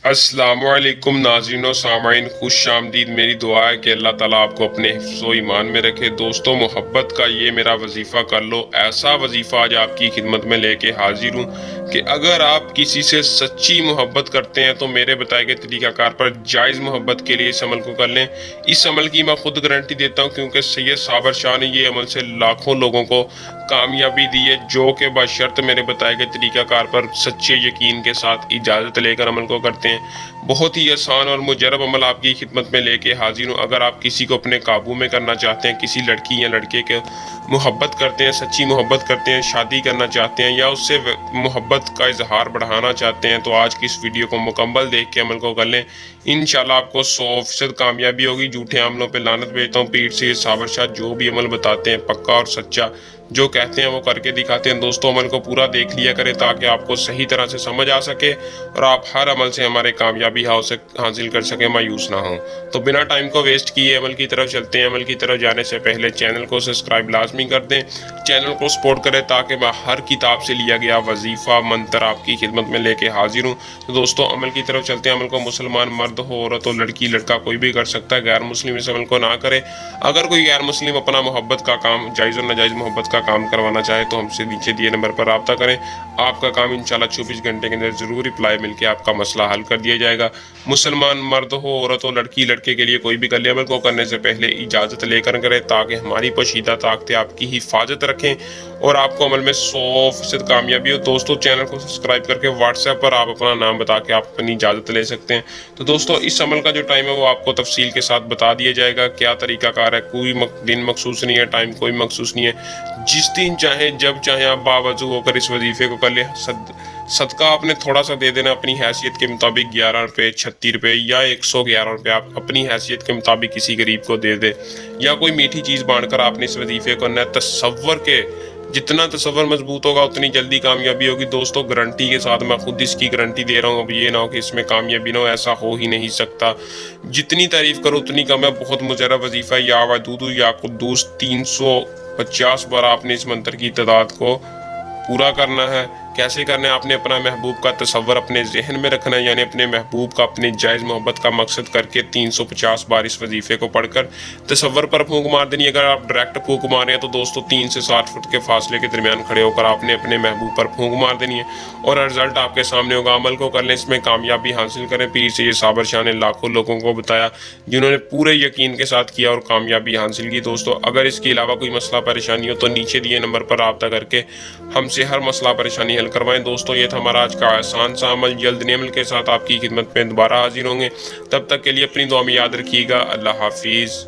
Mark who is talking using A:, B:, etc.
A: السلام علیکم ناظرین و سامعین، خوش آمدید۔ میری دعا ہے کہ اللہ تعالیٰ آپ کو اپنے حفظ و ایمان میں رکھے۔ دوستو، محبت کا یہ میرا وظیفہ کر لو، ایسا وظیفہ آج آپ کی خدمت میں لے کے حاضر ہوں کہ اگر آپ کسی سے سچی محبت کرتے ہیں تو میرے بتائے گئے طریقہ کار پر جائز محبت کے لیے اس عمل کو کر لیں۔ اس عمل کی میں خود گارنٹی دیتا ہوں، کیونکہ سید صابر شاہ نے یہ عمل سے لاکھوں لوگوں کو کامیابی دی ہے، جو کہ بشرط میرے بتائے گئے طریقہ کار پر سچے یقین کے ساتھ اجازت لے کر عمل کو کرتے ہیں۔ بہت ہی آسان اور مجرب عمل آپ کی خدمت میں لے کے حاضر ہوں۔ اگر آپ کسی کو اپنے قابو میں کرنا چاہتے ہیں، کسی لڑکی یا لڑکے کے محبت کرتے ہیں، سچی محبت کرتے ہیں، شادی کرنا چاہتے ہیں یا اس سے محبت کا اظہار بڑھانا چاہتے ہیں، تو آج کی اس ویڈیو کو مکمل دیکھ کے عمل کو کر لیں۔ انشاءاللہ آپ کو 100% کامیابی ہوگی۔ جھوٹے عملوں پہ لعنت بھیجتا ہوں۔ پیر سے صابر شاہ جو بھی عمل بتاتے ہیں پکا اور سچا جو کہتے ہیں وہ کر کے دکھاتے ہیں۔ دوستوں، عمل کو پورا دیکھ لیا کریں تاکہ آپ کو صحیح طرح سے سمجھ آ سکے اور آپ ہر عمل سے ہمارے کامیابی حاصل کر سکیں، مایوس نہ ہوں۔ تو بنا ٹائم کو ویسٹ کیے عمل کی طرف چلتے ہیں۔ عمل کی طرف جانے سے پہلے چینل کو سبسکرائب لازمی کر دیں، چینل کو سپورٹ کریں تاکہ میں ہر کتاب سے لیا گیا وظیفہ منتر آپ کی خدمت میں لے کے حاضر ہوں۔ تو دوستوں، عمل کی طرف چلتے ہیں۔ عمل کو مسلمان مرد ہو، عورت ہو، لڑکی لڑکا کوئی بھی کر سکتا ہے۔ غیر مسلم اس عمل کو نہ کرے۔ اگر کوئی غیر مسلم اپنا محبت کا کام، جائز اور ناجائز محبت کا کام کروانا چاہے تو ہم سے نیچے دیے نمبر پر رابطہ کریں۔ آپ کا کام انشاءاللہ 24 گھنٹے کے اندر ضرور رپلائی مل کے آپ کا مسئلہ حل کر دیا جائے گا۔ مسلمان مرد ہو، عورت ہو، لڑکی لڑکے کے لیے کوئی بھی کر لے، عمل کو کرنے سے پہلے اجازت لے کر کرے تاکہ ہماری پوشیدہ طاقتیں آپ کی حفاظت رکھیں اور آپ کو عمل میں 100% کامیابی ہو۔ دوستو، چینل کو سبسکرائب کر کے واٹس ایپ پر آپ اپنا نام بتا کے آپ اپنی اجازت لے سکتے ہیں۔ تو دوستو، اس عمل کا جو ٹائم ہے وہ آپ کو تفصیل کے ساتھ بتا دیا جائے گا۔ کیا طریقہ کار ہے، کوئی دن مخصوص نہیں ہے، ٹائم کوئی مخصوص نہیں ہے۔ جس دن چاہیں جب چاہیں آپ باوضو ہو کر اس وظیفے کو کر لیں۔ صدقہ آپ نے تھوڑا سا دے دینا اپنی حیثیت کے مطابق، 11 روپے، 36 روپے یا 111 روپے آپ اپنی حیثیت کے مطابق کسی غریب کو دے دے، یا کوئی میٹھی چیز بانٹ کر آپ نے اس وظیفے کو کرنا ہے۔ تصور کے جتنا تصور مضبوط ہوگا اتنی جلدی کامیابی ہوگی۔ دوستو، گارنٹی کے ساتھ میں خود اس کی گارنٹی دے رہا ہوں، اب یہ نہ ہو کہ اس میں کامیابی نہ ہو، ایسا ہو ہی نہیں سکتا۔ جتنی تعریف کرو اتنی کم ہے۔ بہت مجرب وظیفہ یا ودود یا قدوس 350 بار آپ نے اس منتر کی تعداد کو پورا کرنا ہے۔ کیسے کرنا ہے؟ آپ نے اپنا محبوب کا تصور اپنے ذہن میں رکھنا ہے، یعنی اپنے محبوب کا اپنے جائز محبت کا مقصد کر کے 350 بار اس وظیفے کو پڑھ کر تصور پر پھونک مار دینی ہے۔ اگر آپ ڈائریکٹ پھونک مارے ہیں تو دوستو 3 سے 60 فٹ کے فاصلے کے درمیان کھڑے ہو کر آپ نے اپنے محبوب پر پھونک مار دینی ہے اور رزلٹ آپ کے سامنے ہوگا۔ عمل کو کر لیں، اس میں کامیابی حاصل کریں۔ پیر سید صابر شاہ نے لاکھوں لوگوں کو بتایا جنہوں نے پورے یقین کے ساتھ کیا اور کامیابی حاصل کی۔ دوستو، اگر اس کے علاوہ کوئی مسئلہ پریشانی ہو تو نیچے دیے نمبر پر رابطہ کر کے ہم سے ہر مسئلہ پریشانی حل کروائیں۔ دوستو، یہ تھا ہمارا آج کا آسان سا عمل۔ جلد نئے عمل کے ساتھ آپ کی خدمت میں دوبارہ حاضر ہوں گے۔ تب تک کے لیے اپنی دعا میں یاد رکھیے گا۔ اللہ حافظ۔